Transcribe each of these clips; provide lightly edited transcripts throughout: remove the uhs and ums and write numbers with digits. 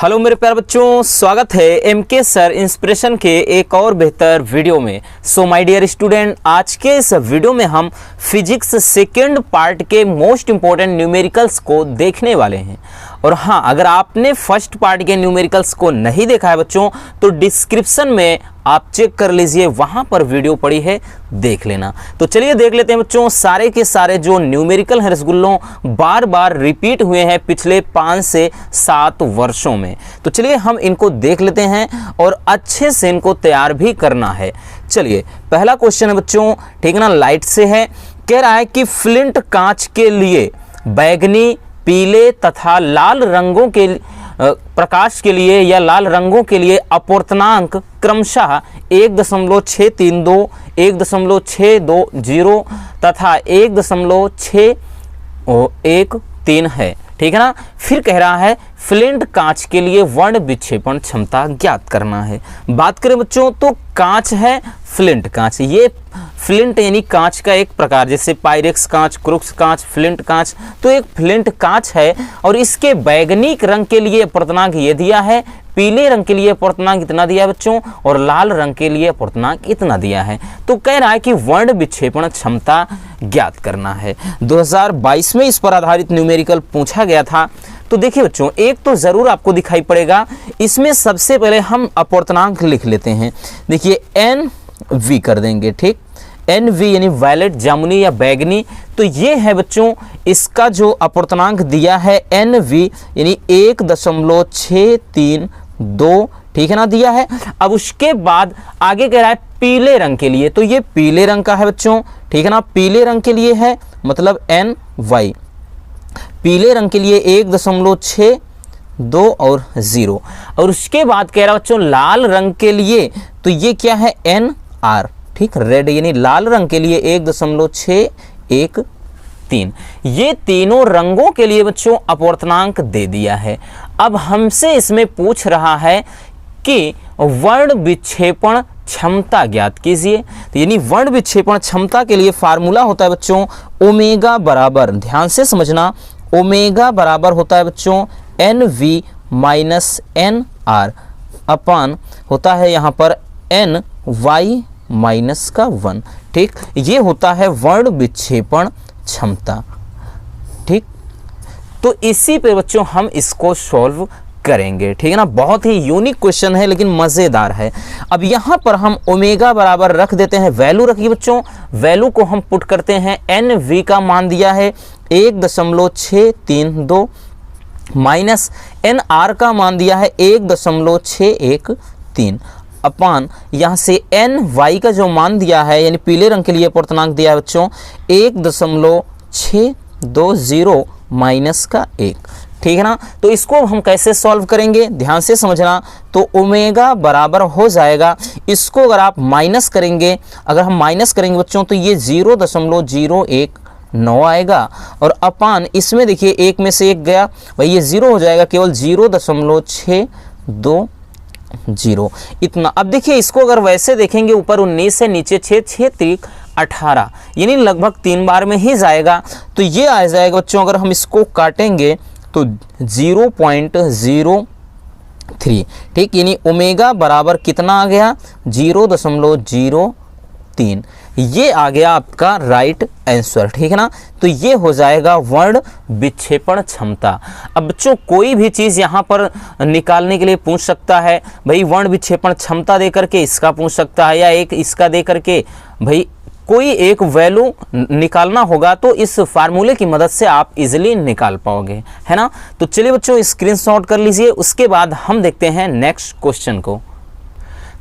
Hello मेरे प्यारे बच्चों, स्वागत है एमके सर इंस्पिरेशन के एक और बेहतर वीडियो में। सो माय डियर स्टूडेंट, आज के इस वीडियो में हम फिजिक्स सेकेंड पार्ट के मोस्ट इंपॉर्टेंट न्यूमेरिकल्स को देखने वाले हैं। और हाँ, अगर आपने फर्स्ट पार्ट के न्यूमेरिकल्स को नहीं देखा है बच्चों, तो डिस्क्रिप्शन में आप चेक कर लीजिए, वहां पर वीडियो पड़ी है, देख लेना। तो चलिए देख लेते हैं बच्चों, सारे के सारे जो न्यूमेरिकल है रसगुल्लों बार बार रिपीट हुए हैं पिछले 5 से 7 वर्षों में। तो चलिए हम इनको देख लेते हैं और अच्छे से इनको तैयार भी करना है। चलिए पहला क्वेश्चन है बच्चों, ठीक है ना, लाइट से है। कह रहा है कि फ्लिंट कांच के लिए बैगनी, पीले तथा लाल रंगों के प्रकाश के लिए या लाल रंगों के लिए अपवर्तनांक क्रमशः 1.632, 1.620 तथा 1.613 है, ठीक है ना। फिर कह रहा है फ्लिंट कांच के लिए वर्ण विक्षेपण क्षमता ज्ञात करना है। बात करें बच्चों तो कांच है, फ्लिंट कांच, ये फ्लिंट यानी कांच का एक प्रकार, जैसे पायरेक्स कांच, क्रुक्स कांच, फ्लिंट कांच, तो एक फ्लिंट कांच है। और इसके बैगनी रंग के लिए अपवर्तनांक ये दिया है, पीले रंग के लिए अपवर्तनांक इतना दिया है बच्चों, और लाल रंग के लिए अपवर्तनांक इतना दिया है। तो कह रहा है कि वर्ण विक्षेपण क्षमता ज्ञात करना है। 2022 में इस पर आधारित न्यूमेरिकल पूछा गया था। तो देखिए बच्चों, एक तो जरूर आपको दिखाई पड़ेगा, इसमें सबसे पहले हम अपवर्तनांक लिख लेते हैं। देखिए एन वी कर देंगे, ठीक, एन वी यानी वायलेट, जामुनी या बैगनी। तो ये है बच्चों इसका जो अपवर्तनांक दिया है एन वी यानी 1.632, ठीक है ना, दिया है। अब उसके बाद आगे कह रहा है पीले रंग के लिए, तो ये पीले रंग का है बच्चों, ठीक है ना, पीले रंग के लिए है, मतलब एन वाई, पीले रंग के लिए 1.62 और 0। और उसके बाद कह रहा बच्चों लाल रंग के लिए, तो ये क्या है एन आर, ठीक, रेड यानी लाल रंग के लिए 1.613। ये तीनों रंगों के लिए बच्चों अपवर्तनांक दे दिया है। अब हमसे इसमें पूछ रहा है कि वर्ण विक्षेपण क्षमता ज्ञात कीजिए। तो यानी वर्ण विक्षेपण क्षमता के लिए फार्मूला होता है बच्चों ओमेगा बराबर, ध्यान से समझना, ओमेगा बराबर होता है बच्चों N V minus N R अपान होता है यहाँ पर एन वाई माइनस का 1, ठीक, ये होता है वर्ण विक्षेपण क्षमता, ठीक। तो इसी पे बच्चों हम इसको सॉल्व करेंगे, ठीक है ना। बहुत ही यूनिक क्वेश्चन है लेकिन मजेदार है। अब यहाँ पर हम ओमेगा बराबर रख देते हैं, वैल्यू रखिए बच्चों, वैल्यू को हम पुट करते हैं। एन वी का मान दिया है 1.632 माइनस एन आर का मान दिया है 1.613 अपान यहाँ से एन वाई का जो मान दिया है यानी पीले रंग के लिए अपवर्तनांक दिया है बच्चों 1.620 माइनस का 1, ठीक है ना। तो इसको हम कैसे सॉल्व करेंगे, ध्यान से समझना। तो ओमेगा बराबर हो जाएगा, इसको अगर आप माइनस करेंगे, अगर हम माइनस करेंगे बच्चों तो ये 0.019 आएगा, और अपान इसमें देखिए एक में से एक गया, भाई ये 0 हो जाएगा, केवल 0.620 इतना। अब देखिए इसको अगर वैसे देखेंगे, ऊपर 19 से नीचे 6, 6 3 18 यानी लगभग 3 बार में ही जाएगा। तो ये आ जाएगा बच्चों, अगर हम इसको काटेंगे तो 0.03, ठीक, यानी ओमेगा बराबर कितना आ गया 0.03, ये आ गया आपका राइट आंसर, ठीक है ना। तो ये हो जाएगा वर्ण विक्षेपण क्षमता। अब बच्चों कोई भी चीज़ यहाँ पर निकालने के लिए पूछ सकता है, भाई वर्ण विक्षेपण क्षमता दे करके इसका पूछ सकता है, या एक इसका दे करके भाई कोई एक वैल्यू निकालना होगा, तो इस फार्मूले की मदद से आप इजीली निकाल पाओगे, है ना। तो चलिए बच्चों स्क्रीनशॉट कर लीजिए, उसके बाद हम देखते हैं नेक्स्ट क्वेश्चन को।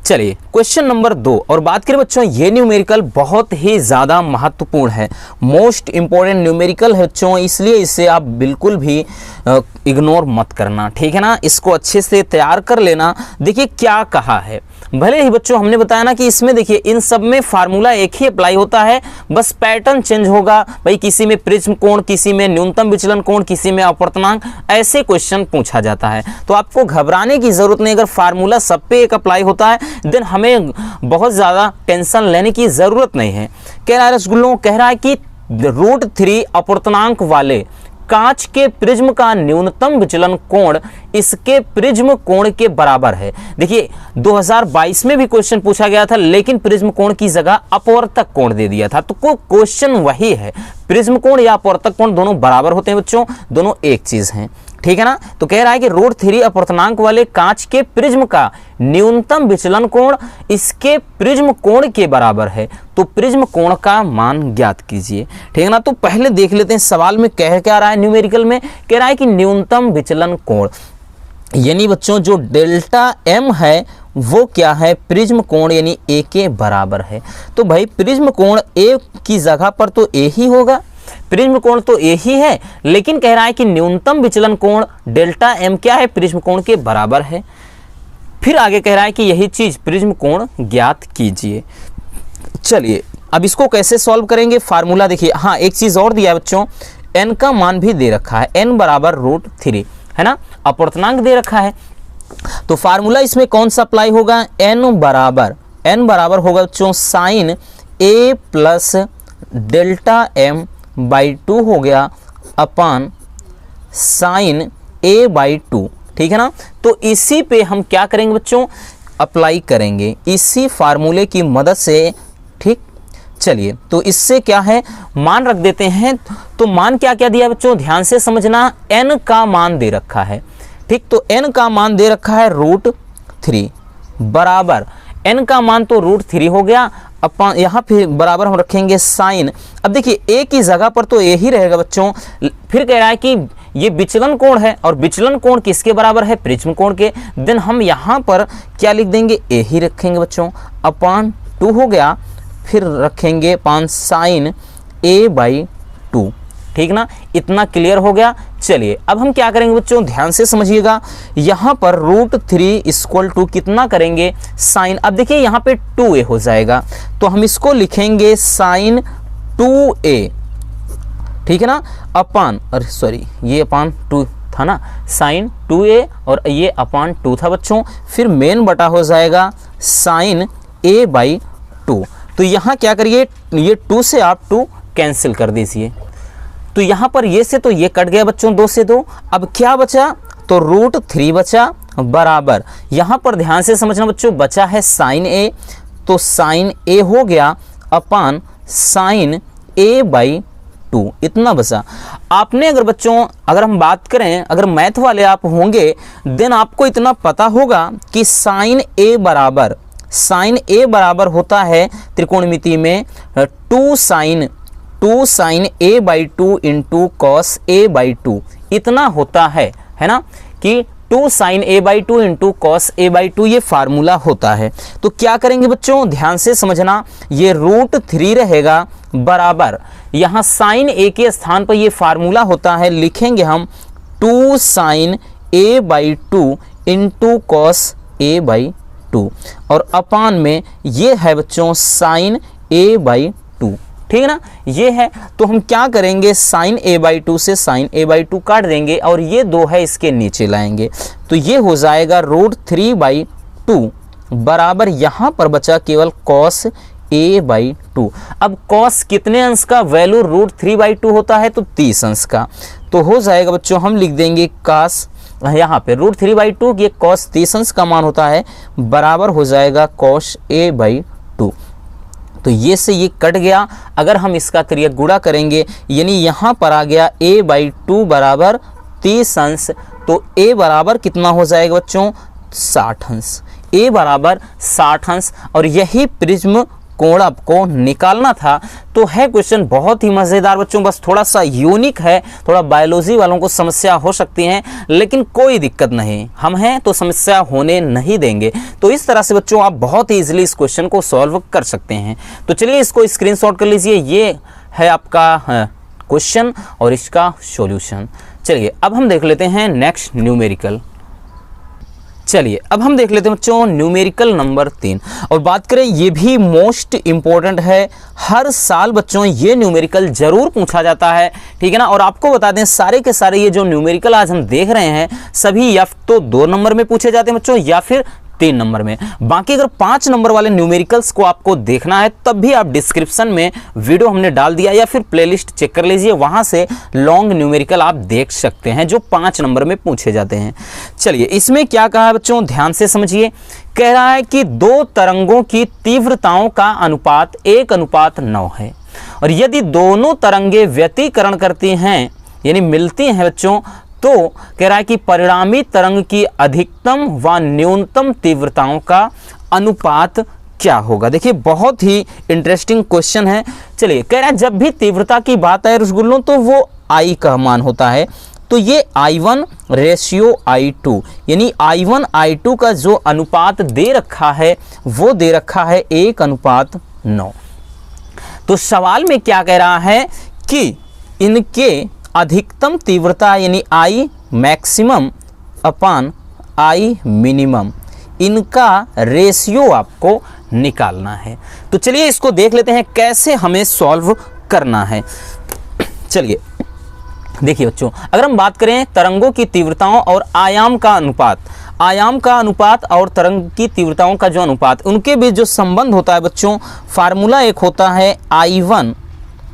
चलिए क्वेश्चन नंबर 2, और बात करें बच्चों ये न्यूमेरिकल बहुत ही ज़्यादा महत्वपूर्ण है, मोस्ट इंपॉर्टेंट न्यूमेरिकल है बच्चों, इसलिए इसे आप बिल्कुल भी इग्नोर मत करना, ठीक है ना। इसको अच्छे से तैयार कर लेना। देखिए क्या कहा है, भले ही बच्चों हमने बताया ना कि इसमें देखिए इन सब में फार्मूला एक ही अप्लाई होता है, बस पैटर्न चेंज होगा, भाई किसी में प्रिज्म कोण, किसी में न्यूनतम विचलन कोण, किसी में अपवर्तनांक, ऐसे क्वेश्चन पूछा जाता है। तो आपको घबराने की जरूरत नहीं, अगर फार्मूला सब पे एक अप्लाई होता है देन हमें बहुत ज़्यादा टेंशन लेने की ज़रूरत नहीं है। कह रहा है रसगुल्लों, कह रहा है कि √3 अपवर्तनांक वाले कांच के प्रिज्म का न्यूनतम विचलन कोण इसके प्रिज्म कोण के बराबर है। देखिए 2022 में भी क्वेश्चन पूछा गया था, लेकिन प्रिज्म कोण की जगह अपवर्तक कोण दे दिया था। तो क्वेश्चन वही है, प्रिज्म कोण या अपवर्तक कोण दोनों बराबर होते हैं बच्चों, दोनों एक चीज हैं, ठीक है ना। तो कह रहा है कि √3 अपवर्तनांक वाले कांच के प्रिज्म का न्यूनतम विचलन कोण इसके प्रिज्म कोण के बराबर है, तो प्रिज्म कोण का मान ज्ञात कीजिए, ठीक है ना। तो पहले देख लेते हैं सवाल में कह क्या रहा है, न्यूमेरिकल में कह रहा है कि न्यूनतम विचलन कोण, यानी बच्चों जो डेल्टा m है वो क्या है, प्रिज्म कोण यानी a के बराबर है। तो भाई प्रिज्म कोण a की जगह पर तो a ही होगा, प्रिज्म कोण तो a ही है, लेकिन कह रहा है कि न्यूनतम विचलन कोण डेल्टा m क्या है, प्रिज्म कोण के बराबर है। फिर आगे कह रहा है कि यही चीज प्रिज्म कोण ज्ञात कीजिए। चलिए अब इसको कैसे सॉल्व करेंगे, फार्मूला देखिए। हाँ एक चीज और दिया है बच्चों, n का मान भी दे रखा है, n बराबर √3 है ना, अपवर्तनांक दे रखा है। तो फार्मूला इसमें कौन सा अप्लाई होगा, n बराबर होगा बच्चों sine a plus delta m by 2 हो गया अपान साइन a बाई 2, ठीक है ना। तो इसी पे हम क्या करेंगे बच्चों, अप्लाई करेंगे इसी फार्मूले की मदद से, ठीक। चलिए तो इससे क्या है, मान रख देते हैं। तो मान क्या क्या दिया बच्चों, ध्यान से समझना, n का मान दे रखा है, ठीक। तो n का मान दे रखा है √3 बराबर, n का मान तो √3 हो गया, अपन यहाँ पे बराबर हम रखेंगे साइन। अब देखिए a की जगह पर तो a ही रहेगा बच्चों। फिर कह रहा है कि ये विचलन कोण है, और विचलन कोण किसके बराबर है, प्रिज्म कोण के। देन हम यहाँ पर क्या लिख देंगे, a ही रखेंगे बच्चों, अपान 2 हो गया, फिर रखेंगे अपान साइन a बाई 2, ठीक ना। इतना क्लियर हो गया। चलिए अब हम क्या करेंगे बच्चों, ध्यान से समझिएगा। यहाँ पर √3 इक्वल टू कितना करेंगे, साइन। अब देखिए यहाँ पे 2a हो जाएगा, तो हम इसको लिखेंगे साइन 2a, ठीक है ना, अपान, अरे सॉरी ये अपान 2 था ना, साइन 2a और ये अपान 2 था बच्चों। फिर मेन बटा हो जाएगा साइन a बाई 2। तो यहाँ क्या करिए, ये 2 से आप 2 कैंसिल कर दीजिए, तो यहाँ पर ये से तो ये कट गया बच्चों, 2 से 2। अब क्या बचा, तो √3 बचा बराबर, यहाँ पर ध्यान से समझना बच्चों, बचा है साइन a, तो साइन a हो गया अपान साइन a बाई 2, इतना बचा। आपने अगर बच्चों, अगर हम बात करें, अगर मैथ वाले आप होंगे, देन आपको इतना पता होगा कि साइन a बराबर होता है त्रिकोणमिति में 2 sine a by 2 into cos a by 2, इतना होता है ना, कि 2 sine a by 2 into cos a by 2 ये फार्मूला होता है। तो क्या करेंगे बच्चों, ध्यान से समझना, ये √3 रहेगा बराबर, यहाँ साइन a के स्थान पर ये फार्मूला होता है, लिखेंगे हम 2 sine a by 2 into cos a by 2, और अपान में ये है बच्चों साइन a बाई 2, ठीक है ना, ये है। तो हम क्या करेंगे, साइन a बाई 2 से साइन a बाई 2 काट देंगे, और ये 2 है इसके नीचे लाएंगे, तो ये हो जाएगा √3 बाई 2 बराबर, यहाँ पर बचा केवल कॉस a बाई 2। अब कॉस कितने अंश का वैल्यू √3 बाई 2 होता है, तो 30 अंश का, तो हो जाएगा बच्चों, हम लिख देंगे कास, यहाँ पे √3 बाई 2 ये कॉस 30 अंश का मान होता है, बराबर हो जाएगा कॉस a बाई 2। तो ये से ये कट गया। अगर हम इसका करिए गुणा करेंगे, यानी यहाँ पर आ गया a बाई 2 बराबर 30 अंश, तो a बराबर कितना हो जाएगा बच्चों, 60 अंश, a बराबर 60 अंश। और यही प्रिज्म कोण आपको निकालना था। तो है क्वेश्चन बहुत ही मज़ेदार बच्चों, बस थोड़ा सा यूनिक है, थोड़ा बायोलॉजी वालों को समस्या हो सकती है, लेकिन कोई दिक्कत नहीं, हम हैं तो समस्या होने नहीं देंगे। तो इस तरह से बच्चों आप बहुत ही ईजिली इस क्वेश्चन को सॉल्व कर सकते हैं। तो चलिए इसको स्क्रीनशॉट कर लीजिए, ये है आपका क्वेश्चन और इसका सॉल्यूशन। चलिए अब हम देख लेते हैं नेक्स्ट न्यूमेरिकल। चलिए अब हम देख लेते हैं बच्चों न्यूमेरिकल नंबर 3, और बात करें ये भी मोस्ट इंपॉर्टेंट है, हर साल बच्चों ये न्यूमेरिकल जरूर पूछा जाता है, ठीक है ना। और आपको बता दें सारे के सारे ये जो न्यूमेरिकल आज हम देख रहे हैं सभी या तो 2 नंबर में पूछे जाते हैं बच्चों, या फिर 3 नंबर में। बाकी अगर 5 नंबर वाले न्यूमेरिकल्स को आपको देखना है तब भी आप डिस्क्रिप्शन में वीडियो हमने डाल दिया या फिर प्लेलिस्ट चेक कर लीजिए, वहां से लॉन्ग न्यूमेरिकल आप देख सकते हैं जो 5 नंबर में पूछे जाते हैं। चलिए इसमें क्या कहा है बच्चों, ध्यान से समझिए। कह रहा है कि 2 तरंगों की तीव्रताओं का अनुपात 1:9 है और यदि दोनों तरंगे व्यतिकरण करती हैं यानी मिलती हैं बच्चों, तो कह रहा है कि परिणामी तरंग की अधिकतम व न्यूनतम तीव्रताओं का अनुपात क्या होगा। देखिए बहुत ही इंटरेस्टिंग क्वेश्चन है। चलिए कह रहा है जब भी तीव्रता की बात है रसगुल्लों तो वो I का मान होता है, तो ये I1 रेशियो I2 यानी I1 I2 का जो अनुपात दे रखा है वो दे रखा है 1:9। तो सवाल में क्या कह रहा है कि इनके अधिकतम तीव्रता यानी I maximum upon I minimum, इनका रेशियो आपको निकालना है। तो चलिए इसको देख लेते हैं कैसे हमें सॉल्व करना है। चलिए देखिए बच्चों, अगर हम बात करें तरंगों की तीव्रताओं और आयाम का अनुपात और तरंग की तीव्रताओं का जो अनुपात, उनके बीच जो संबंध होता है बच्चों, फार्मूला एक होता है I1,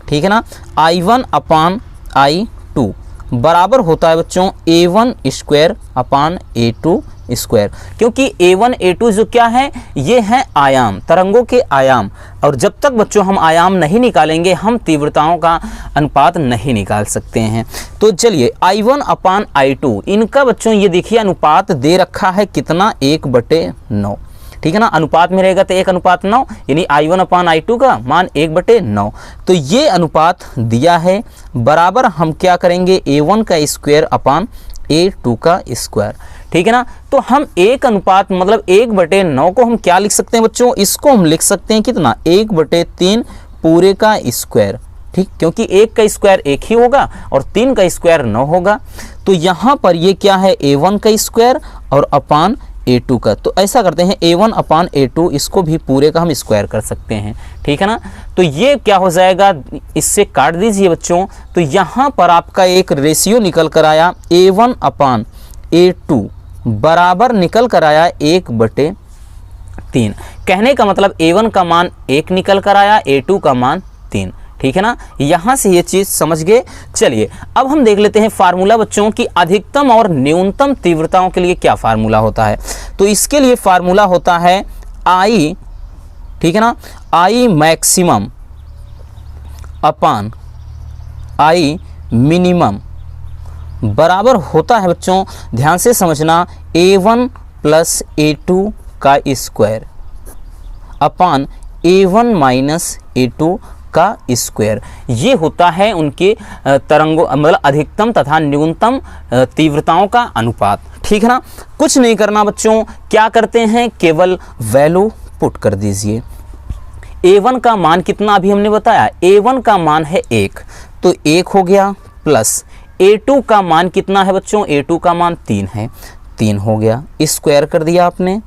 ठीक है ना, I1 अपान I2 बराबर होता है बच्चों A1 square upon A2 square, क्योंकि A1 A2 जो क्या है, ये है आयाम, तरंगों के आयाम, और जब तक बच्चों हम आयाम नहीं निकालेंगे हम तीव्रताओं का अनुपात नहीं निकाल सकते हैं। तो चलिए I1 अपान I2, इनका बच्चों ये देखिए अनुपात दे रखा है कितना, 1/9, ठीक है ना, अनुपात में रहेगा तो 1:9 यानी I1 अपान I2 का मान 1/9। तो ये अनुपात दिया है, बराबर हम क्या करेंगे A1 का स्क्वायर अपान A2 का स्क्वायर, ठीक है ना। तो हम 1 अनुपात मतलब 1/9 को हम क्या लिख सकते हैं बच्चों, इसको हम लिख सकते हैं कितना, 1/3 पूरे का स्क्वायर, ठीक, क्योंकि 1 का स्क्वायर 1 ही होगा और 3 का स्क्वायर 9 होगा। तो यहाँ पर ये क्या है, A1 का स्क्वायर और अपान A2 का। तो ऐसा करते हैं A1 अपान A2, इसको भी पूरे का हम स्क्वायर कर सकते हैं, ठीक है ना। तो ये क्या हो जाएगा, इससे काट दीजिए बच्चों। तो यहाँ पर आपका एक रेशियो निकल कर आया, A1 अपान A2 बराबर निकल कर आया 1/3। कहने का मतलब A1 का मान 1 निकल कर आया, A2 का मान 3, ठीक है ना। यहां से ये चीज समझ गए। चलिए अब हम देख लेते हैं फार्मूला बच्चों की अधिकतम और न्यूनतम तीव्रताओं के लिए क्या फार्मूला होता है। तो इसके लिए फार्मूला होता है I, ठीक है ना, I maximum upon I minimum बराबर होता है बच्चों, ध्यान से समझना, A1 प्लस A2 का square upon A1 minus A2 का स्क्वायर। ये होता है उनके तरंगों मतलब अधिकतम तथा न्यूनतम तीव्रताओं का अनुपात, ठीक है ना। कुछ नहीं करना बच्चों, क्या करते हैं, केवल वैल्यू पुट कर दीजिए। A1 का मान कितना अभी हमने बताया, A1 का मान है 1, तो 1 हो गया, प्लस A2 का मान कितना है बच्चों, A2 का मान 3 है, 3 हो गया, स्क्वायर कर दिया आपने,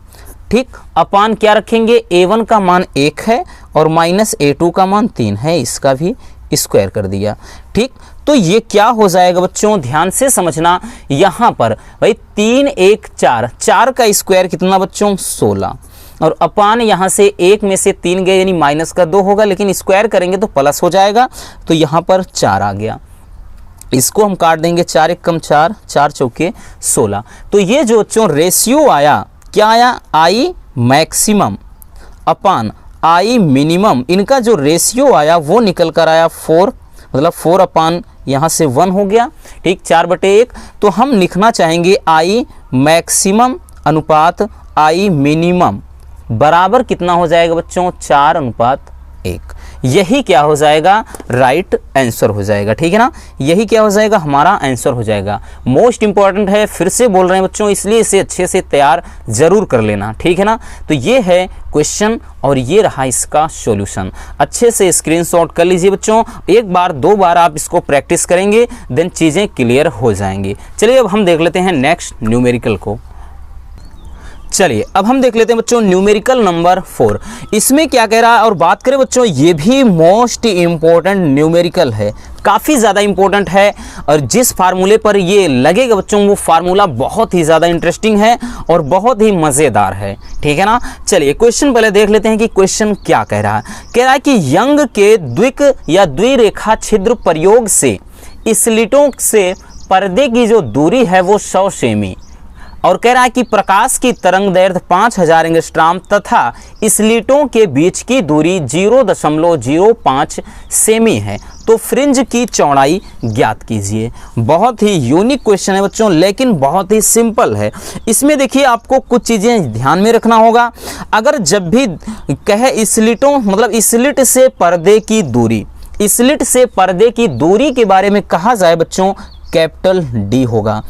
ठीक, अपान क्या रखेंगे, A1 का मान 1 है और माइनस A2 का मान 3 है, इसका भी स्क्वायर कर दिया, ठीक। तो ये क्या हो जाएगा बच्चों, ध्यान से समझना, यहाँ पर भाई 3 1 4, 4 का स्क्वायर कितना बच्चों, 16, और अपान यहाँ से 1 में से 3 गए यानी माइनस का 2 होगा, लेकिन स्क्वायर करेंगे तो प्लस हो जाएगा, तो यहाँ पर 4 आ गया, इसको हम काट देंगे, 4 1 कम 4, 4 चौके 16। तो ये जो बच्चों रेशियो आया, क्या आया, I maximum upon I minimum, इनका जो रेशियो आया वो निकल कर आया 4, मतलब 4 अपान यहाँ से 1 हो गया, ठीक, 4/1। तो हम लिखना चाहेंगे I मैक्सिमम अनुपात I मिनिमम बराबर कितना हो जाएगा बच्चों, 4:1। यही क्या हो जाएगा, राइट आंसर हो जाएगा, ठीक है ना। यही क्या हो जाएगा, हमारा आंसर हो जाएगा। मोस्ट इंपॉर्टेंट है, फिर से बोल रहे हैं बच्चों, इसलिए इसे अच्छे से तैयार जरूर कर लेना, ठीक है ना। तो ये है क्वेश्चन और ये रहा इसका सॉल्यूशन। अच्छे से स्क्रीनशॉट कर लीजिए बच्चों, एक बार 2 बार आप इसको प्रैक्टिस करेंगे देन चीज़ें क्लियर हो जाएंगी। चलिए अब हम देख लेते हैं नेक्स्ट न्यूमेरिकल को। चलिए अब हम देख लेते हैं बच्चों न्यूमेरिकल नंबर 4। इसमें क्या कह रहा है, और बात करें बच्चों ये भी मोस्ट इम्पोर्टेंट न्यूमेरिकल है, काफ़ी ज़्यादा इम्पोर्टेंट है, और जिस फार्मूले पर ये लगेगा बच्चों वो फार्मूला बहुत ही ज़्यादा इंटरेस्टिंग है और बहुत ही मज़ेदार है, ठीक है ना। चलिए क्वेश्चन पहले देख लेते हैं कि क्वेश्चन क्या कह रहा है। कह रहा है कि यंग के द्विक या द्विरेखा छिद्र प्रयोग से स्लिटों से पर्दे की जो दूरी है वो 100 सेमी, और कह रहा है कि प्रकाश की तरंग दैर्घ्य 5000 एंगस्ट्रॉम तथा स्लिटों के बीच की दूरी 0.05 सेमी है, तो फ्रिंज की चौड़ाई ज्ञात कीजिए। बहुत ही यूनिक क्वेश्चन है बच्चों, लेकिन बहुत ही सिंपल है। इसमें देखिए आपको कुछ चीज़ें ध्यान में रखना होगा। अगर जब भी कहे स्लिटों मतलब स्लिट से पर्दे की दूरी, स्लिट से पर्दे की दूरी के बारे में कहा जाए बच्चों, कैपिटल डी होगा।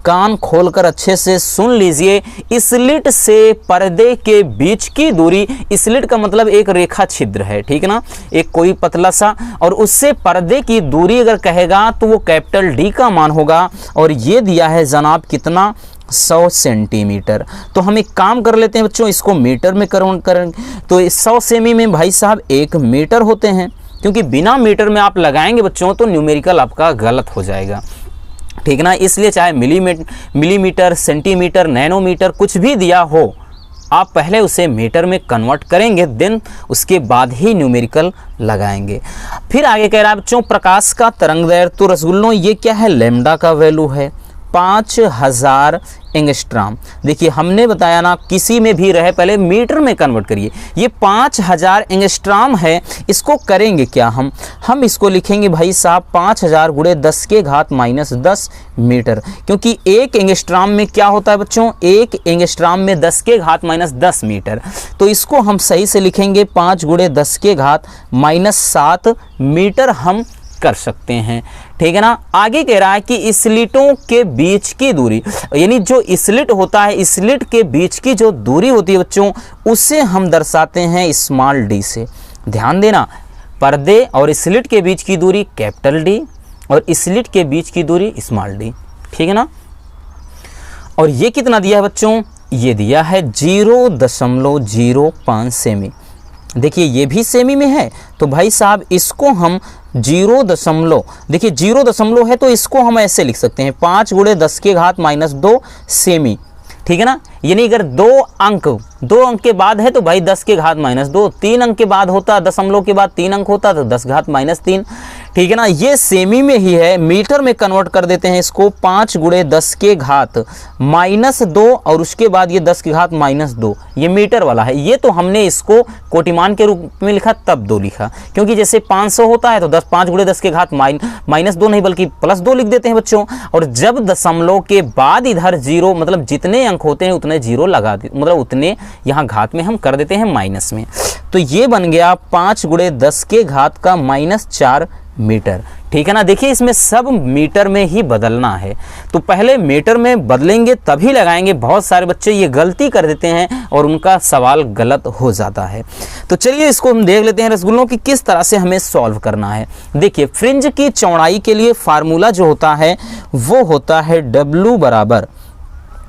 कान खोलकर अच्छे से सुन लीजिए, स्लिट से पर्दे के बीच की दूरी, स्लिट का मतलब एक रेखा छिद्र है, ठीक है ना, एक कोई पतला सा, और उससे पर्दे की दूरी अगर कहेगा तो वो कैपिटल डी का मान होगा, और ये दिया है जनाब कितना, 100 सेंटीमीटर। तो हम एक काम कर लेते हैं बच्चों, इसको मीटर में कन्वर्ट करेंगे तो 100 सेमी में भाई साहब 1 मीटर होते हैं, क्योंकि बिना मीटर में आप लगाएंगे बच्चों तो न्यूमेरिकल आपका गलत हो जाएगा, ठीक ना। इसलिए चाहे मिलीमीटर, सेंटीमीटर, नैनोमीटर कुछ भी दिया हो, आप पहले उसे मीटर में कन्वर्ट करेंगे, देन उसके बाद ही न्यूमेरिकल लगाएंगे। फिर आगे कह रहा है बच्चों प्रकाश का तरंग दैर्घ्य, तो रसगुल्लों ये क्या है, लैम्डा का वैल्यू है 5000 एंगस्ट्रॉम। देखिए हमने बताया ना, किसी में भी रहे पहले मीटर में कन्वर्ट करिए। ये 5000 एंगस्ट्रॉम है, इसको करेंगे क्या हम इसको लिखेंगे भाई साहब 5000 गुणे 10 के घात -10 मीटर, क्योंकि एक एंगस्ट्रॉम में क्या होता है बच्चों, एक एंगस्ट्रॉम में 10 के घात -10 मीटर। तो इसको हम सही से लिखेंगे 5 गुणे 10 के घात -7 मीटर हम कर सकते हैं, ठीक है ना। आगे कह रहा है कि स्लिटों के बीच की दूरी, यानी जो स्लिट होता है, स्लिट के बीच की जो दूरी होती है बच्चों, उसे हम दर्शाते हैं स्मॉल डी से। ध्यान देना, पर्दे और स्लिट के बीच की दूरी कैपिटल डी और स्लिट के बीच की दूरी स्मॉल डी, ठीक है ना। और ये कितना दिया है बच्चों, ये दिया है 0.05 सेमी। देखिए ये भी सेमी में है, तो भाई साहब इसको हम 0 देखिए 0 है तो इसको हम ऐसे लिख सकते हैं 5 गुणे 10 के घात -2 सेमी, ठीक है ना। यानी अगर दो अंक के बाद है तो भाई 10 के घात -2, 3 अंक के बाद होता, दशमलव के बाद 3 अंक होता तो 10 घात -3, ठीक है ना। ये सेमी में ही है, मीटर में कन्वर्ट कर देते हैं इसको 5 गुणे 10 के घात -2 और उसके बाद ये 10 के घात -2, ये मीटर वाला है। ये तो हमने इसको कोटिमान के रूप में लिखा तब 2 लिखा, क्योंकि जैसे 500 होता है तो 5 गुणे 10 के घात -2 नहीं बल्कि +2 लिख देते हैं बच्चों। और जब दशमलव के बाद इधर 0 मतलब जितने अंक होते हैं उतने 0 लगा दे, मतलब उतने यहाँ घात में हम कर देते हैं माइनस में। तो ये बन गया 5 गुणे 10 के घात का -4 मीटर, ठीक है ना। देखिए इसमें सब मीटर में ही बदलना है, तो पहले मीटर में बदलेंगे तभी लगाएंगे। बहुत सारे बच्चे ये गलती कर देते हैं और उनका सवाल गलत हो जाता है। तो चलिए इसको हम देख लेते हैं रसगुल्लों की किस तरह से हमें सॉल्व करना है। देखिए फ्रिंज की चौड़ाई के लिए फार्मूला जो होता है वो होता है W बराबर,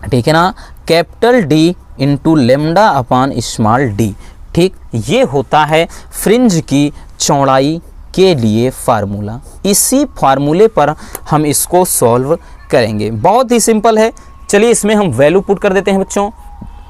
ठीक है ना, कैपिटल D इंटू लेमडा अपान स्मॉल डी, ठीक। ये होता है फ्रिंज की चौड़ाई के लिए फार्मूला। इसी फार्मूले पर हम इसको सॉल्व करेंगे, बहुत ही सिंपल है। चलिए इसमें हम वैल्यू पुट कर देते हैं बच्चों,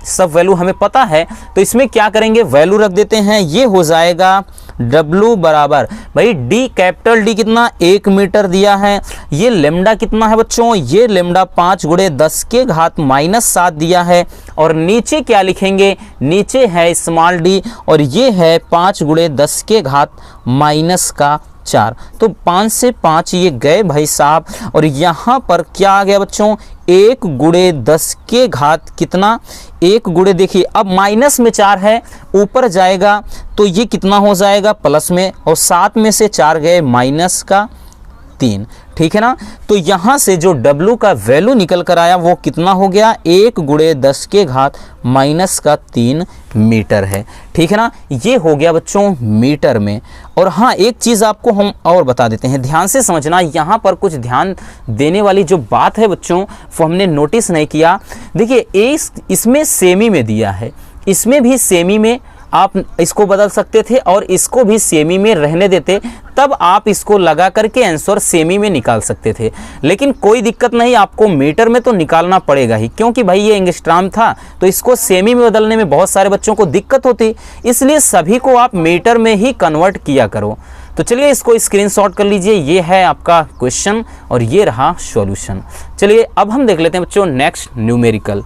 सब वैल्यू हमें पता है तो इसमें क्या करेंगे, वैल्यू रख देते हैं। ये हो जाएगा W बराबर भाई D, कैपिटल D कितना 1 मीटर दिया है। ये लेमडा कितना है बच्चों, ये लेमडा 5 गुणे 10 के घात -7 दिया है। और नीचे क्या लिखेंगे, नीचे है स्मॉल d और ये है 5 गुणे 10 के घात -4। तो 5 से 5 ये गए भाई साहब, और यहाँ पर क्या आ गया बच्चों, 1 गुणे 10 के घात कितना, 1 गुणे, देखिए अब माइनस में 4 है, ऊपर जाएगा तो ये कितना हो जाएगा प्लस में, और 7 में से 4 गए -3, ठीक है ना। तो यहाँ से जो W का वैल्यू निकल कर आया वो कितना हो गया, 1 × 10 के घात -3 मीटर है। ठीक है ना, ये हो गया बच्चों मीटर में। और हाँ, एक चीज़ आपको हम और बता देते हैं, ध्यान से समझना, यहाँ पर कुछ ध्यान देने वाली जो बात है बच्चों वो हमने नोटिस नहीं किया। देखिए इसमें सेमी में दिया है, इसमें भी सेमी में आप इसको बदल सकते थे और इसको भी सेमी में रहने देते, तब आप इसको लगा करके आंसर सेमी में निकाल सकते थे। लेकिन कोई दिक्कत नहीं, आपको मीटर में तो निकालना पड़ेगा ही, क्योंकि भाई ये एंगस्ट्राम था तो इसको सेमी में बदलने में बहुत सारे बच्चों को दिक्कत होती, इसलिए सभी को आप मीटर में ही कन्वर्ट किया करो। तो चलिए इसको स्क्रीनशॉट कर लीजिए, ये है आपका क्वेश्चन और ये रहा सॉल्यूशन। चलिए अब हम देख लेते हैं बच्चों नेक्स्ट न्यूमेरिकल।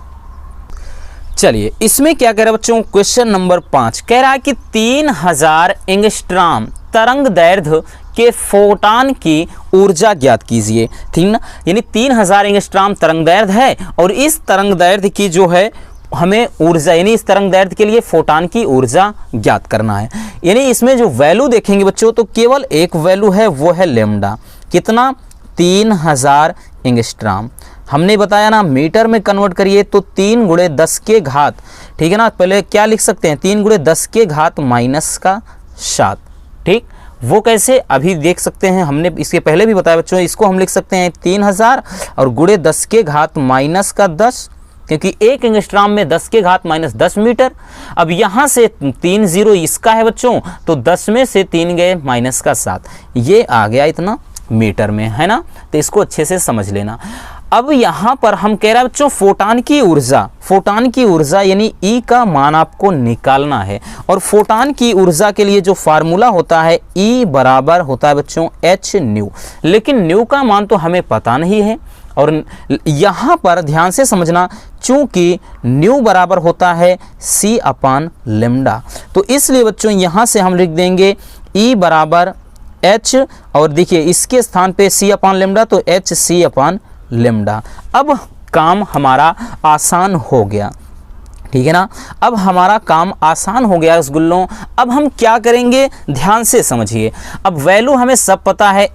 चलिए इसमें क्या कह रहा है बच्चों, क्वेश्चन नंबर 5 कह रहा है कि 3000 एंगस्ट्राम तरंग दैर्ध्य के फोटॉन की ऊर्जा ज्ञात कीजिए। ठीक ना, यानी 3000 एंगस्ट्राम तरंग दैर्ध्य है और इस तरंग दैर्ध्य की जो है हमें ऊर्जा, यानी इस तरंग दैर्ध्य के लिए फोटॉन की ऊर्जा ज्ञात करना है। यानी इसमें जो वैल्यू देखेंगे बच्चों तो केवल एक वैल्यू है, वो है लैम्डा। कितना, 3000 एंगस्ट्राम। हमने बताया ना मीटर में कन्वर्ट करिए तो 3 × 10 के घात, ठीक है ना, पहले क्या लिख सकते हैं, 3 × 10 के घात -7। ठीक, वो कैसे अभी देख सकते हैं, हमने इसके पहले भी बताया बच्चों। इसको हम लिख सकते हैं 3000 और × 10 के घात -10, क्योंकि एक एंगस्ट्राम में 10 के घात -10 मीटर। अब यहाँ से 3 0 इसका है बच्चों, तो 10 में से 3 गए -7, ये आ गया इतना मीटर में, है ना। तो इसको अच्छे से समझ लेना। अब यहाँ पर हम कह रहे हैं बच्चों फोटॉन की ऊर्जा यानी E का मान आपको निकालना है। और फोटॉन की ऊर्जा के लिए जो फार्मूला होता है E बराबर होता है बच्चों hν, लेकिन न्यू का मान तो हमें पता नहीं है। और यहाँ पर ध्यान से समझना, चूंकि न्यू बराबर होता है C/λ, तो इसलिए बच्चों यहाँ से हम लिख देंगे E बराबर h, और देखिए इसके स्थान पे C/λ तो hc/λ। अब काम हमारा आसान हो गया, ठीक है ना। अब हमारा काम आसान हो गया रसगुल्लों। अब हम क्या करेंगे, ध्यान से समझिए। अब वैल्यू हमें सब पता है,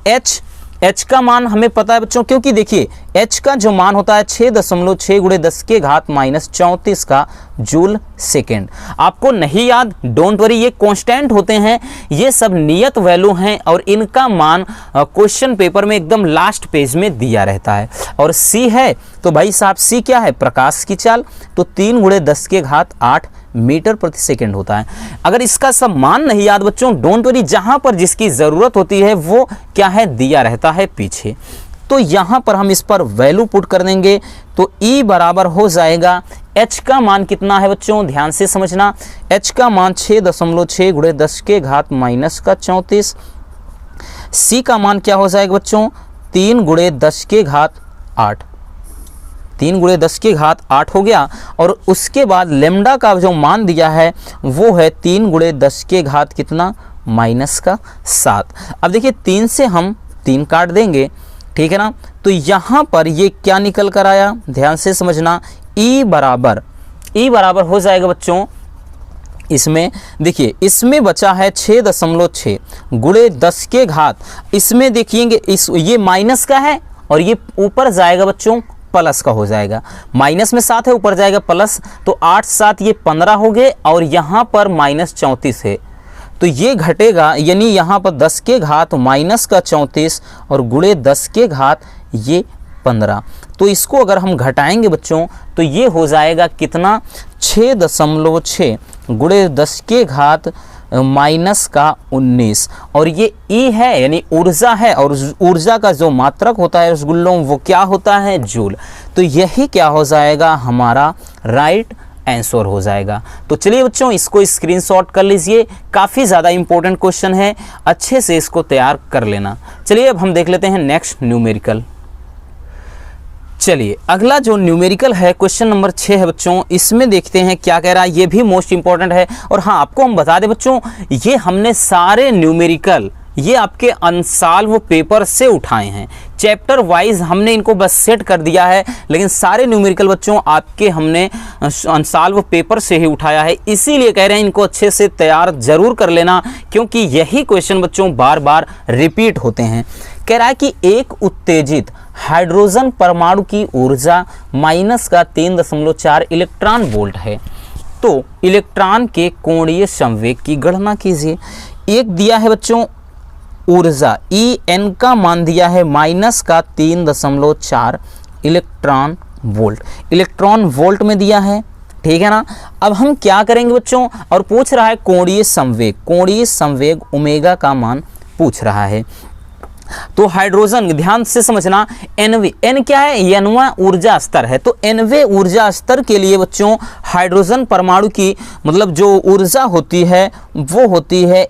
h का मान हमें पता है बच्चों, क्योंकि देखिए h का जो मान होता है 6.6 × 10 के घात -34 का जूल सेकेंड। आपको नहीं याद, डोंट वरी, ये कांस्टेंट होते हैं, ये सब नियत वैल्यू हैं और इनका मान क्वेश्चन पेपर में एकदम लास्ट पेज में दिया रहता है। और c है तो भाई साहब c क्या है, प्रकाश की चाल, तो 3 × 10 के घात 8 मीटर प्रति सेकेंड होता है। अगर इसका सब मान नहीं याद बच्चों, डोंट वरी, जहां पर जिसकी जरूरत होती है वो क्या है, दिया रहता है पीछे। तो यहां पर हम इस पर वैल्यू पुट कर देंगे तो E बराबर हो जाएगा, h का मान कितना है बच्चों, ध्यान से समझना, h का मान 6.6 × 10 के घात -34। c का मान क्या हो जाएगा बच्चों, 3 × 10 के घात 8, 3 × 10 के घात 8 हो गया। और उसके बाद लैम्डा का जो मान दिया है वो है 3 × 10 के घात कितना, -7। अब देखिए 3 से हम 3 काट देंगे, ठीक है ना। तो यहाँ पर ये क्या निकल कर आया, ध्यान से समझना, E बराबर हो जाएगा बच्चों, इसमें देखिए इसमें बचा है 6.6 × 10 के घात, इसमें देखिएंगे ये माइनस का है और ये ऊपर जाएगा बच्चों प्लस का हो जाएगा, माइनस में 7 है ऊपर जाएगा प्लस, तो 8 7 ये 15 हो गए और यहाँ पर -34 है तो ये घटेगा, यानी यहाँ पर 10 के घात -34 और × 10 के घात ये 15। तो इसको अगर हम घटाएंगे बच्चों तो ये हो जाएगा कितना, 6.6 × 10 के घात -19। और ये E है यानी ऊर्जा है, और ऊर्जा का जो मात्रक होता है रसगुल्लों वो क्या होता है, जूल। तो यही क्या हो जाएगा, हमारा राइट आंसर हो जाएगा। तो चलिए बच्चों इसको स्क्रीनशॉट कर लीजिए, काफ़ी ज़्यादा इंपॉर्टेंट क्वेश्चन है, अच्छे से इसको तैयार कर लेना। चलिए अब हम देख लेते हैं नेक्स्ट न्यूमेरिकल। चलिए अगला जो न्यूमेरिकल है क्वेश्चन नंबर 6 है बच्चों, इसमें देखते हैं क्या कह रहा है, ये भी मोस्ट इंपॉर्टेंट है। और हाँ आपको हम बता दें बच्चों, ये हमने सारे न्यूमेरिकल ये आपके अनसॉल्व पेपर से उठाए हैं, चैप्टर वाइज हमने इनको बस सेट कर दिया है, लेकिन सारे न्यूमेरिकल बच्चों आपके हमने अनसॉल्व पेपर से ही उठाया है। इसीलिए कह रहे हैं इनको अच्छे से तैयार जरूर कर लेना, क्योंकि यही क्वेश्चन बच्चों बार बार रिपीट होते हैं। कह रहा है कि एक उत्तेजित हाइड्रोजन परमाणु की ऊर्जा माइनस का 3.4 इलेक्ट्रॉन वोल्ट है। तो इलेक्ट्रॉन के कोणीय संवेग की गणना कीजिए। एक दिया है बच्चों ऊर्जा En का मान दिया है माइनस का 3.4 इलेक्ट्रॉन वोल्ट, इलेक्ट्रॉन वोल्ट में दिया है, ठीक है ना। अब हम क्या करेंगे बच्चों, और पूछ रहा है कोणीय संवेग, कोणीय संवेग ओमेगा का मान पूछ रहा है। तो हाइड्रोजन ध्यान से समझना, एनवे, एन क्या है, एनवा ऊर्जा स्तर है। तो एनवे ऊर्जा स्तर के लिए बच्चों हाइड्रोजन परमाणु की मतलब जो ऊर्जा होती है वो होती है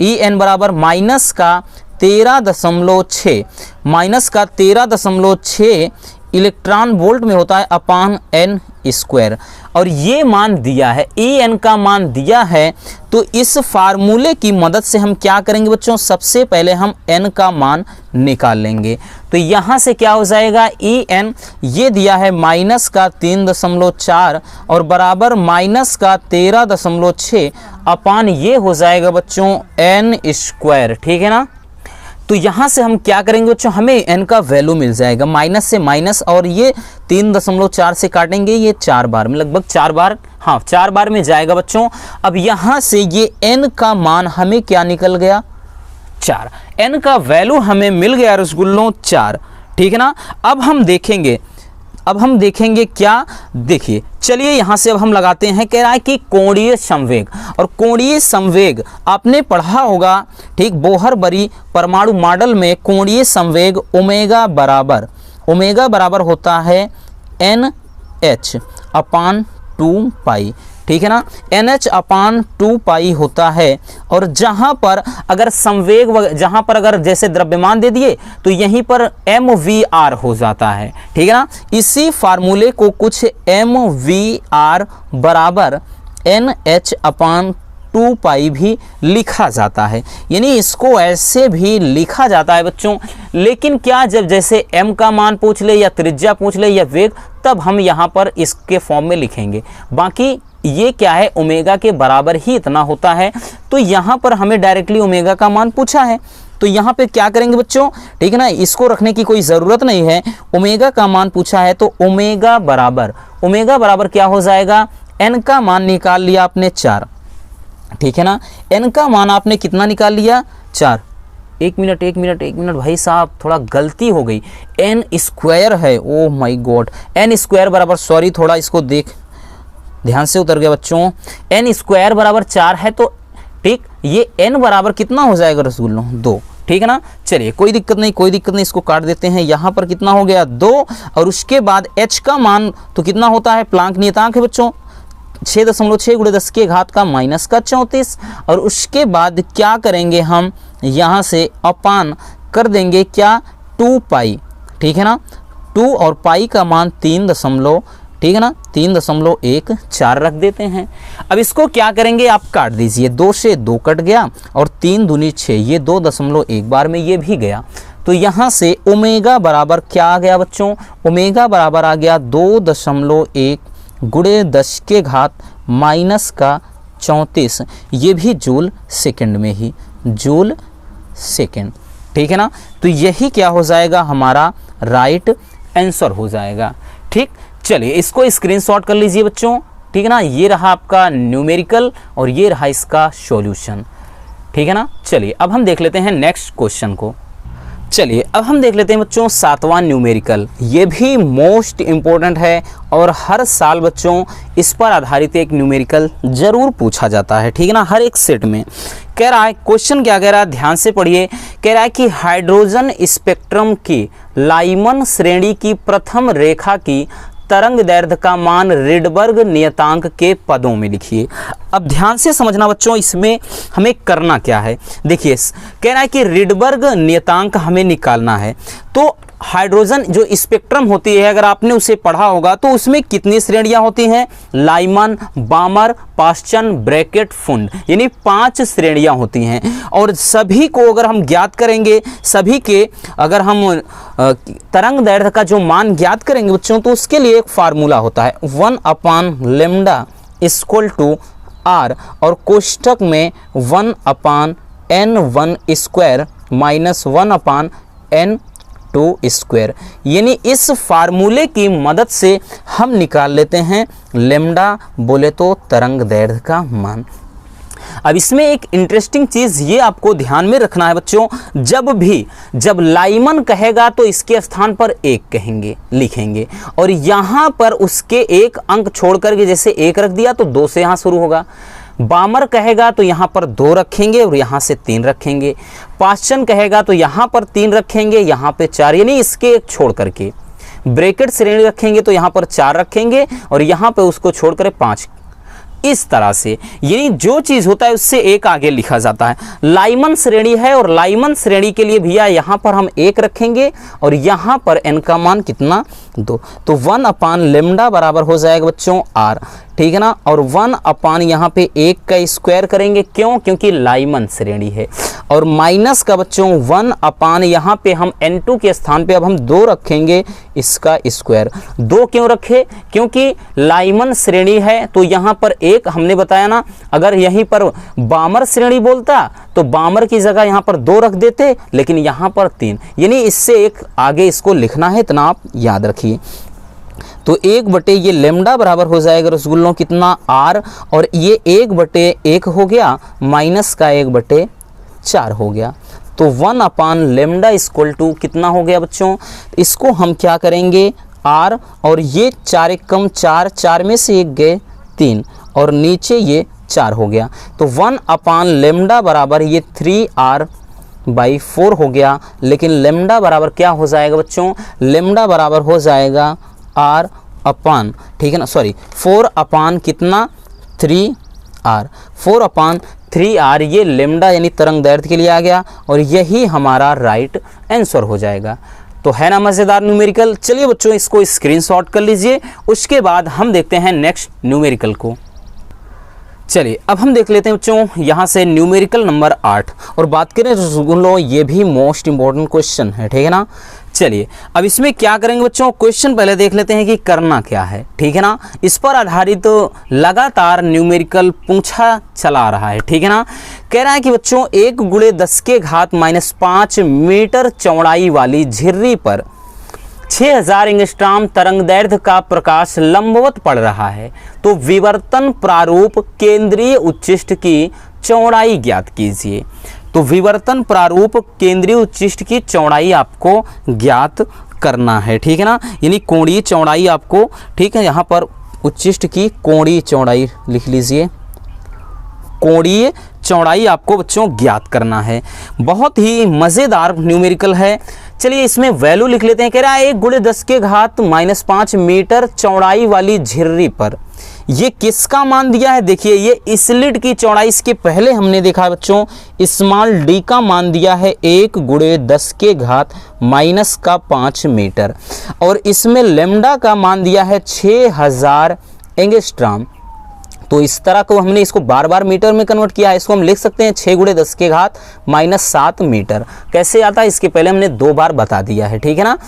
En बराबर माइनस का 13.6, माइनस का 13.6 इलेक्ट्रॉन वोल्ट में होता है अपान n स्क्वायर। और ये मान दिया है, En का मान दिया है। तो इस फार्मूले की मदद से हम क्या करेंगे बच्चों, सबसे पहले हम n का मान निकाल लेंगे। तो यहाँ से क्या हो जाएगा, En ये दिया है माइनस का 3.4 और बराबर माइनस का 13.6 अपान ये हो जाएगा बच्चों n स्क्वायर, ठीक है ना। तो यहाँ से हम क्या करेंगे बच्चों, हमें n का वैल्यू मिल जाएगा, माइनस से माइनस और ये 3.4 से काटेंगे, ये 4 बार में, लगभग 4 बार, हाँ 4 बार में जाएगा बच्चों। अब यहाँ से ये n का मान हमें क्या निकल गया, 4, n का वैल्यू हमें मिल गया रसगुल्लों 4, ठीक है ना। अब हम देखेंगे क्या, देखिए चलिए यहाँ से अब हम लगाते हैं। कह रहा है कि कोणीय संवेग, और कोणीय संवेग आपने पढ़ा होगा, ठीक, बोहर-बरी परमाणु मॉडल में कोणीय संवेग ओमेगा बराबर होता है NH अपान 2 पाई, ठीक है ना, NH अपान 2 पाई होता है। और जहाँ पर अगर संवेग, जहाँ पर अगर जैसे द्रव्यमान दे दिए तो यहीं पर MVR हो जाता है, ठीक है ना। इसी फार्मूले को कुछ MVR बराबर NH अपान 2 पाई भी लिखा जाता है, यानी इसको ऐसे भी लिखा जाता है बच्चों। लेकिन क्या, जब जैसे m का मान पूछ ले या त्रिज्या पूछ ले या वेग, तब हम यहाँ पर इसके फॉर्म में लिखेंगे। बाकी ये क्या है, ओमेगा के बराबर ही इतना होता है। तो यहाँ पर हमें डायरेक्टली ओमेगा का मान पूछा है, तो यहाँ पे क्या करेंगे बच्चों, ठीक है ना, इसको रखने की कोई ज़रूरत नहीं है। ओमेगा का मान पूछा है तो ओमेगा बराबर क्या हो जाएगा, n का मान निकाल लिया आपने 4, ठीक है ना। n का मान आपने कितना निकाल लिया, 4। एक मिनट भाई साहब, थोड़ा गलती हो गई, n स्क्वायर है, oh my God, n square बराबर, सॉरी थोड़ा इसको ध्यान से उतर गया बच्चों, n स्क्वायर बराबर 4 है। तो ठीक, ये n बराबर कितना हो जाएगा रसगुल्लों, 2, ठीक है ना। चलिए कोई दिक्कत नहीं, इसको काट देते हैं। यहाँ पर कितना हो गया, 2, और उसके बाद h का मान तो कितना होता है, प्लांक नियतांक है बच्चों, 6.6 × 10 के घात का माइनस का 34। और उसके बाद क्या करेंगे, हम यहाँ से अपान कर देंगे क्या, 2 पाई, ठीक है ना। 2 और पाई का मान 3.14 रख देते हैं। अब इसको क्या करेंगे, आप काट दीजिए, 2 से 2 कट गया और 3 दूनी 6, ये 2.1 बार में ये भी गया। तो यहाँ से ओमेगा बराबर क्या आ गया बच्चों, ओमेगा बराबर आ गया 2.1 × 10 के घात माइनस का 34, ये भी जूल सेकंड में ही, जूल सेकंड, ठीक है ना। तो यही क्या हो जाएगा, हमारा राइट आंसर हो जाएगा, ठीक। चलिए इसको स्क्रीनशॉट कर लीजिए बच्चों, ठीक है ना। ये रहा आपका न्यूमेरिकल और ये रहा इसका सॉल्यूशन, ठीक है ना। चलिए अब हम देख लेते हैं नेक्स्ट क्वेश्चन को। चलिए अब हम देख लेते हैं बच्चों 7वां न्यूमेरिकल। ये भी मोस्ट इम्पोर्टेंट है और हर साल बच्चों इस पर आधारित एक न्यूमेरिकल जरूर पूछा जाता है, ठीक है ना, हर एक सेट में। कह रहा है, क्वेश्चन क्या कह रहा है, ध्यान से पढ़िए। कह रहा है कि हाइड्रोजन स्पेक्ट्रम की लाइमन श्रेणी की प्रथम रेखा की तरंग दैर्ध्य का मान रिडबर्ग नियतांक के पदों में लिखिए। अब ध्यान से समझना बच्चों, इसमें हमें करना क्या है, देखिए कह रहा है कि रिडबर्ग नियतांक हमें निकालना है। तो हाइड्रोजन जो स्पेक्ट्रम होती है, अगर आपने उसे पढ़ा होगा तो उसमें कितनी श्रेणियां होती हैं, लाइमन, बामर, पास्चन, ब्रैकेट, फुंड, यानी 5 श्रेणियां होती हैं। और सभी को अगर हम ज्ञात करेंगे, सभी के अगर हम तरंग दैर्ध्य का जो मान ज्ञात करेंगे बच्चों, तो उसके लिए एक फार्मूला होता है 1/λ = r और कोष्ठक में 1/n n1 square minus 1/n2 square. यानी इस फार्मूले की मदद से हम निकाल लेते हैं लेम्डा बोले तो तरंग दैर्ध्य का मान। अब इसमें एक इंटरेस्टिंग चीज ये आपको ध्यान में रखना है बच्चों, जब लाइमन कहेगा तो इसके स्थान पर 1 कहेंगे, लिखेंगे, और यहां पर उसके एक अंक छोड़ करके जैसे 1 रख दिया तो 2 से यहां शुरू होगा। बामर कहेगा तो यहां पर 2 रखेंगे और यहां से 3 रखेंगे। पाश्चन कहेगा तो यहां पर 3 रखेंगे, यहां पे 4, यानी इसके एक छोड़ करके। ब्रैकेट श्रेणी रखेंगे तो यहां पर 4 रखेंगे और यहां पे उसको छोड़ कर 5। इस तरह से यानी जो चीज होता है उससे 1 आगे लिखा जाता है। लाइमन श्रेणी है और लाइमन श्रेणी के लिए भैया यहां पर हम 1 रखेंगे और यहां पर n का मान कितना 2, तो 1/λ बराबर हो जाएगा बच्चों r, ठीक है ना। और 1/ यहाँ पे 1 का स्क्वायर करेंगे, क्यों? क्योंकि लाइमन श्रेणी है। और माइनस का बच्चों 1/ यहाँ पे हम n2 के स्थान पे अब हम 2 रखेंगे, इसका स्क्वायर। 2 क्यों रखे? क्योंकि लाइमन श्रेणी है तो यहाँ पर 1 हमने बताया ना, अगर यहीं पर बामर श्रेणी बोलता तो बामर की जगह यहाँ पर 2 रख देते, लेकिन यहाँ पर 3, यानी इससे 1 आगे इसको लिखना है, इतना आप याद रखिए। तो 1/, ये लेम्डा बराबर हो जाएगा रसगुल्लों कितना r, और ये 1/1 हो गया माइनस का 1/4 हो गया। तो 1/λ इक्वल टू कितना हो गया बच्चों? इसको हम क्या करेंगे r, और ये 4 × 4, 4 में से 1 गए 3, और नीचे ये 4 हो गया। तो 1/λ बराबर ये 3r/4 हो गया। लेकिन लेम्डा बराबर क्या हो जाएगा बच्चों? लेम्डा बराबर हो जाएगा r अपान, ठीक है ना, सॉरी 4/ कितना 3r, 4/3r, ये लेम्डा यानी तरंग दैर्ध्य के लिए आ गया, और यही हमारा राइट आंसर हो जाएगा। तो है ना मज़ेदार न्यूमेरिकल। चलिए बच्चों इसको स्क्रीनशॉट कर लीजिए, उसके बाद हम देखते हैं नेक्स्ट न्यूमेरिकल को। चलिए अब हम देख लेते हैं बच्चों यहाँ से न्यूमेरिकल नंबर 8, और बात करें रसगुल्लों ये भी मोस्ट इंपॉर्टेंट क्वेश्चन है, ठीक है ना। चलिए अब इसमें क्या करेंगे बच्चों, क्वेश्चन पहले देख लेते हैं कि करना क्या है, ठीक है ना। इस पर आधारित तो लगातार न्यूमेरिकल पूछा चला रहा है, ठीक है ना। कह रहा है कि बच्चों 1 × 10⁻⁵ मीटर चौड़ाई वाली झिर्री पर 6000 एंगस्ट्रॉम तरंग दैर्ध्य का प्रकाश लंबवत पड़ रहा है, तो विवर्तन प्रारूप केंद्रीय उच्चिष्ट की चौड़ाई ज्ञात कीजिए। तो विवर्तन प्रारूप केंद्रीय उच्चिष्ट की चौड़ाई आपको ज्ञात करना है, ठीक है ना, यानी कोणीय चौड़ाई आपको, ठीक है, यहाँ पर उच्चिष्ट की कोणीय चौड़ाई लिख लीजिए, कोणीय चौड़ाई आपको बच्चों ज्ञात करना है। बहुत ही मज़ेदार न्यूमेरिकल है। चलिए इसमें वैल्यू लिख लेते हैं। कह रहा है 1 × 10⁻⁵ मीटर चौड़ाई वाली झिर्री पर, ये किसका मान दिया है? देखिए ये स्लिट की चौड़ाई, इसके पहले हमने देखा है बच्चों स्मॉल d का मान दिया है 1 × 10⁻⁵ मीटर, और इसमें लेम्डा का मान दिया है 6000 एंगस्ट्रॉम। तो इस तरह को हमने इसको बार बार मीटर में कन्वर्ट किया है, इसको हम लिख सकते हैं 6 × 10⁻⁷ मीटर। कैसे आता है इसके पहले हमने 2 बार बता दिया है, ठीक है ना।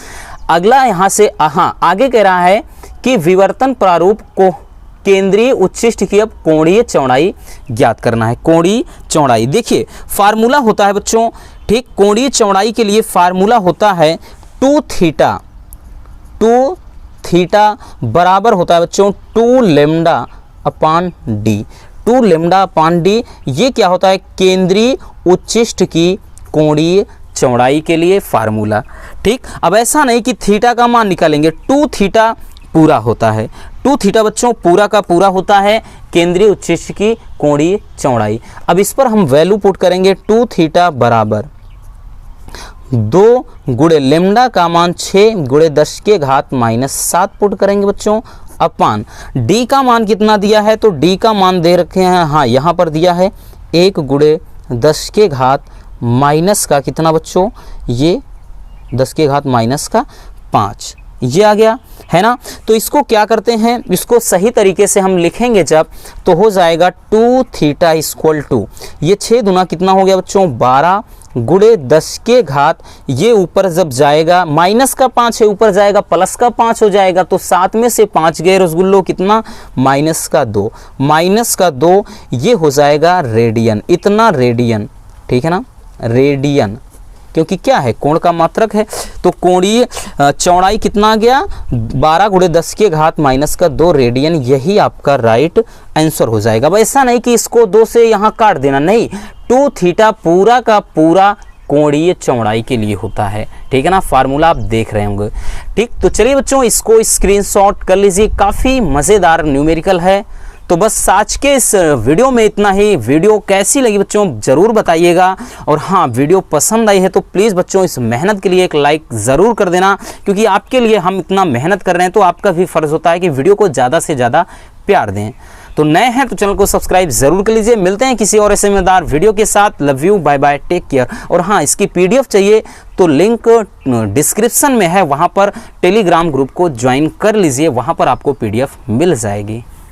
अगला यहाँ से आगे कह रहा है कि विवर्तन प्रारूप को केंद्रीय उच्चिष्ट की अब कोणीय चौड़ाई ज्ञात करना है। कोणीय चौड़ाई देखिए फार्मूला होता है बच्चों, ठीक, कोणीय चौड़ाई के लिए फार्मूला होता है 2θ बराबर होता है बच्चों 2λ/d। 2λ/d ये क्या होता है? केंद्रीय उच्चिष्ट की कोणीय चौड़ाई के लिए फार्मूला, ठीक। अब ऐसा नहीं कि थीटा का मान निकालेंगे, 2θ पूरा होता है, 2θ बच्चों पूरा का पूरा होता है केंद्रीय उच्चिष्ट की कोणीय चौड़ाई। अब इस पर हम वैल्यू पुट करेंगे 2θ बराबर 2 × लेम्डा का मान 6 × 10⁻⁷ पुट करेंगे बच्चों, अपान d का मान कितना दिया है? तो d का मान दे रखे हैं, हाँ यहाँ पर दिया है 1 × 10⁻⁻ का कितना बच्चों? ये 10⁻⁵ ये आ गया, है ना। तो इसको क्या करते हैं, इसको सही तरीके से हम लिखेंगे जब, तो हो जाएगा 2θ = ये 6 दूना कितना हो गया बच्चों? 12 × 10⁻, ये ऊपर जब जाएगा माइनस का 5 है, ऊपर जाएगा प्लस का 5 हो जाएगा, तो 7 में से 5 गए रसगुल्लो कितना? -2, -2 ये हो जाएगा रेडियन, इतना रेडियन, ठीक है ना, रेडियन, क्योंकि क्या है, कोण का मात्रक है। तो कोणीय चौड़ाई कितना आ गया, 12 × 10⁻² रेडियन, यही आपका राइट आंसर हो जाएगा। अब ऐसा नहीं कि इसको 2 से यहाँ काट देना, नहीं, 2 थीटा पूरा का पूरा कोणीय चौड़ाई के लिए होता है, ठीक है ना। फार्मूला आप देख रहे होंगे, ठीक। तो चलिए बच्चों, इसको स्क्रीनशॉट कर लीजिए, काफ़ी मज़ेदार न्यूमेरिकल है। तो बस आज के इस वीडियो में इतना ही। वीडियो कैसी लगी बच्चों ज़रूर बताइएगा, और हाँ, वीडियो पसंद आई है तो प्लीज़ बच्चों इस मेहनत के लिए एक लाइक ज़रूर कर देना, क्योंकि आपके लिए हम इतना मेहनत कर रहे हैं, तो आपका भी फ़र्ज़ होता है कि वीडियो को ज़्यादा से ज़्यादा प्यार दें। तो नए हैं तो चैनल को सब्सक्राइब जरूर कर लीजिए। मिलते हैं किसी और ऐसे मजेदार वीडियो के साथ। Love you, bye bye, take care. और हाँ, इसकी PDF चाहिए तो लिंक डिस्क्रिप्शन में है, वहाँ पर टेलीग्राम ग्रुप को ज्वाइन कर लीजिए, वहाँ पर आपको PDF मिल जाएगी।